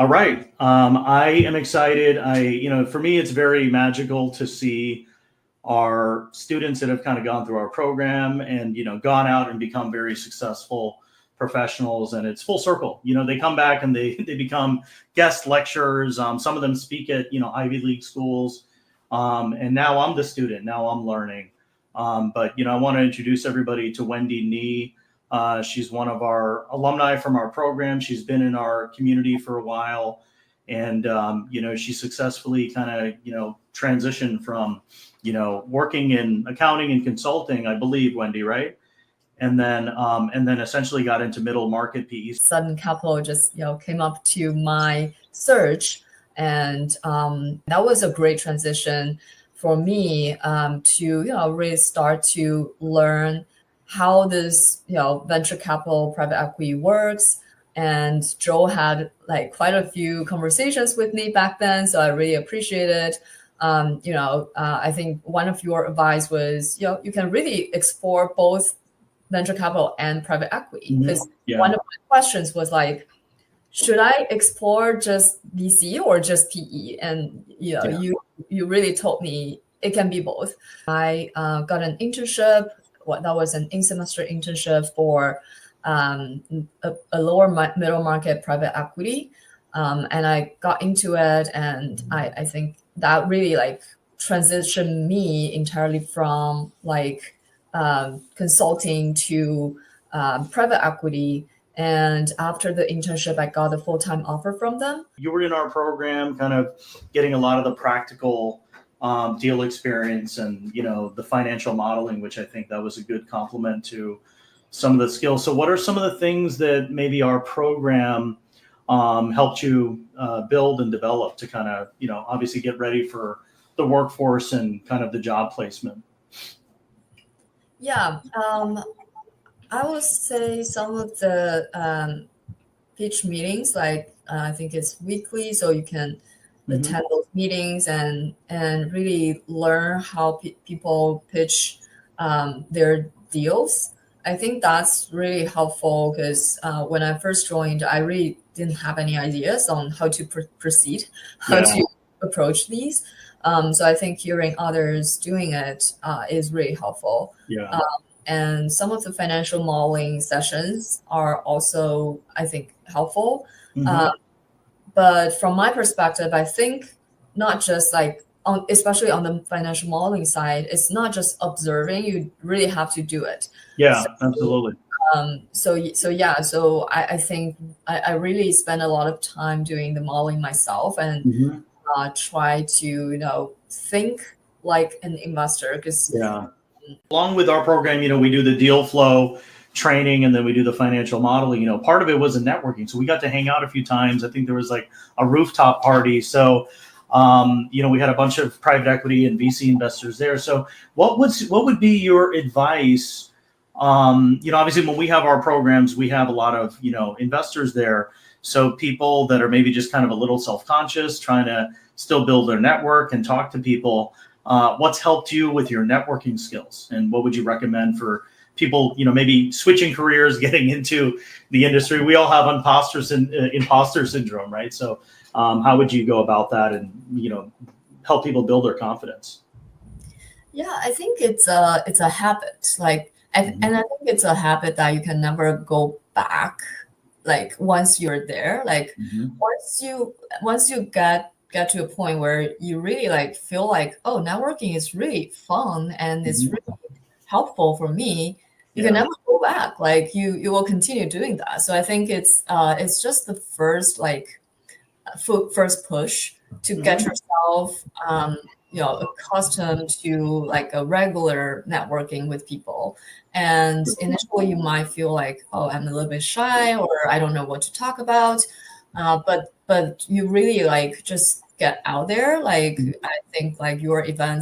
All right. I am excited. For me, it's very magical to see our students that have kind of gone through our program and, gone out and become very successful professionals. And it's full circle. They come back and they become guest lecturers. Some of them speak at, Ivy League schools. And now I'm the student. Now I'm learning. But I want to introduce everybody to Wendy Ni. She's one of our alumni from our program. She's been in our community for a while, and she successfully kind of transitioned from working in accounting and consulting, I believe, Wendy, right? And then essentially got into middle market PE. Sudden Capital just came up to my search, and that was a great transition for me to really start to learn how this venture capital private equity works. And Joe had like quite a few conversations with me back then, so I really appreciate it. I think one of your advice was you can really explore both venture capital and private equity, because one of my questions was like, should I explore just VC or just PE? And you really told me it can be both. I got an internship. That was an in-semester internship for a lower middle market private equity, and I got into it, and I think that really like transitioned me entirely from like consulting to private equity. And after the internship, I got a full-time offer from them. You were in our program, kind of getting a lot of the practical deal experience and the financial modeling, which I think that was a good complement to some of the skills. So what are some of the things that maybe our program helped you build and develop to kind of obviously get ready for the workforce and kind of the job placement? I would say some of the pitch meetings, like I think it's weekly, so you can attend those meetings and really learn how people pitch their deals. I think that's really helpful because when I first joined, I really didn't have any ideas on how to proceed, how to approach these. So I think hearing others doing it is really helpful. And some of the financial modeling sessions are also, I think, helpful. But from my perspective, I think not just like, especially on the financial modeling side, it's not just observing, you really have to do it. Absolutely. So I think I really spend a lot of time doing the modeling myself and try to, think like an investor, because along with our program, we do the deal flow training and then we do the financial modeling. Part of it was a networking, so we got to hang out a few times. I think there was like a rooftop party, so we had a bunch of private equity and VC investors there. So what would be your advice? Obviously when we have our programs, we have a lot of investors there, so people that are maybe just kind of a little self-conscious, trying to still build their network and talk to people. What's helped you with your networking skills, and what would you recommend for people, maybe switching careers, getting into the industry? We all have imposter syndrome, right? So how would you go about that and, help people build their confidence? Yeah, I think it's a habit. Like, and I think it's a habit that you can never go back. Like once you're there, like once you get to a point where you really like feel like, oh, networking is really fun and it's really helpful for me, you can never go back. Like you will continue doing that. So I think it's just the first first push to get yourself accustomed to like a regular networking with people. And initially you might feel like, oh, I'm a little bit shy, or I don't know what to talk about. But you really like just get out there. Like I think like your events